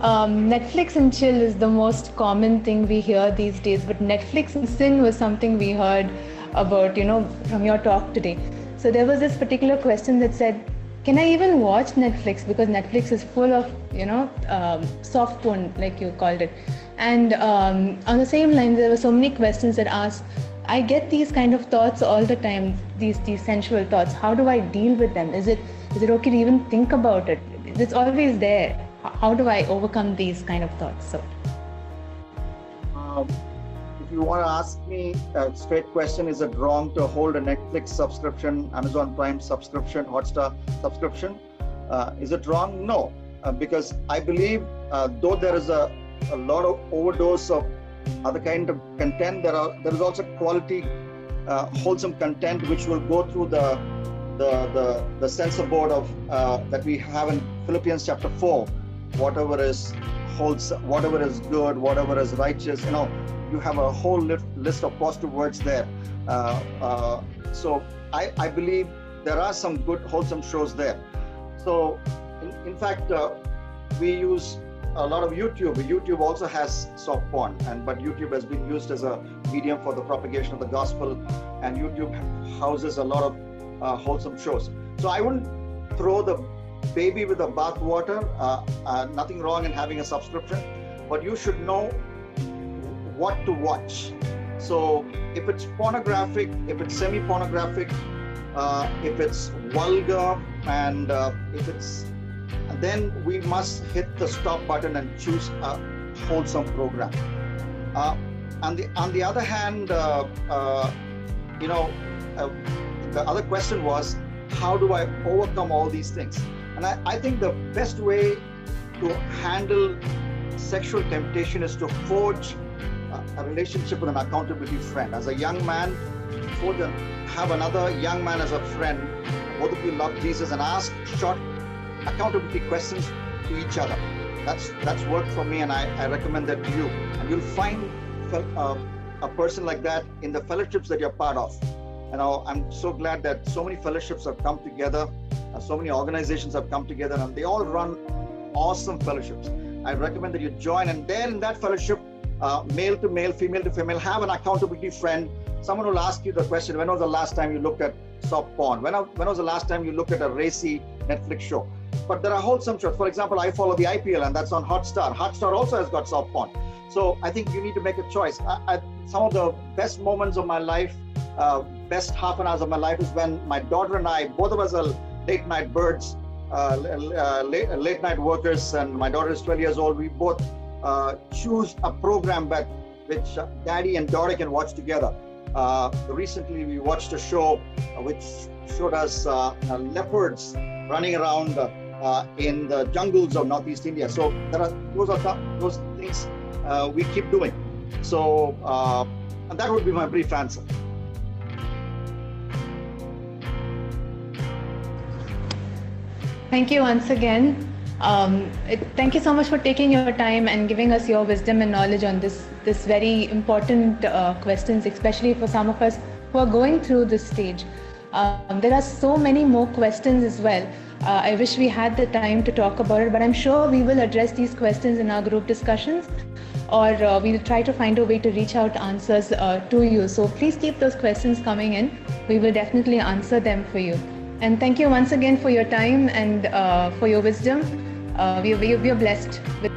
Netflix and chill is the most common thing we hear these days, but Netflix and sin was something we heard about, from your talk today. So there was this particular question that said, can I even watch Netflix? Because Netflix is full of, soft porn, like you called it. And on the same line, there were so many questions that asked, I get these kind of thoughts all the time, these sensual thoughts. How do I deal with them? Is it okay to even think about it? It's always there. How do I overcome these kind of thoughts? So, if you want to ask me a straight question, is it wrong to hold a Netflix subscription, Amazon Prime subscription, Hotstar subscription? Is it wrong? No, because I believe though there is a lot of overdose of other kind of content, there is also quality, wholesome content which will go through the censor board of that we have in Philippians chapter 4. Whatever is wholesome, whatever is good, whatever is righteous, you have a whole list of positive words there. So I believe there are some good wholesome shows there. So in fact, we use a lot of YouTube. YouTube also has soft porn, but YouTube has been used as a medium for the propagation of the gospel, and YouTube houses a lot of wholesome shows. So I wouldn't throw the baby with the bathwater. Nothing wrong in having a subscription, but you should know what to watch. So if it's pornographic, if it's semi-pornographic, if it's vulgar, and if it's, then we must hit the stop button and choose a wholesome program. On the other hand, the other question was, how do I overcome all these things? And I think the best way to handle sexual temptation is to forge a relationship with an accountability friend. As a young man, have another young man as a friend. Both of you love Jesus, and ask short accountability questions to each other. That's worked for me, and I recommend that to you. And you'll find a person like that in the fellowships that you're part of. I'm so glad that so many fellowships have come together, so many organizations have come together, and they all run awesome fellowships. I recommend that you join, and there in that fellowship, male to male, female to female, have an accountability friend, someone will ask you the question, when was the last time you looked at soft porn? When was the last time you looked at a racy Netflix show? But there are wholesome shows. For example, I follow the IPL, and that's on Hotstar. Hotstar also has got soft porn. So I think you need to make a choice. Some of the best moments of my life, best half an hours of my life, is when my daughter and I, both of us are late night birds, late night workers, and my daughter is 12 years old. We both choose a program which daddy and daughter can watch together. Recently we watched a show which showed us leopards running around in the jungles of Northeast India. So those things we keep doing. So and that would be my brief answer. thank you once again. Thank you so much for taking your time and giving us your wisdom and knowledge on this very important questions, especially for some of us who are going through this stage. There are so many more questions as well. I wish we had the time to talk about it, but I'm sure we will address these questions in our group discussions, or we'll try to find a way to reach out answers to you. So please keep those questions coming in. We will definitely answer them for you. And thank you once again for your time and for your wisdom. We are blessed with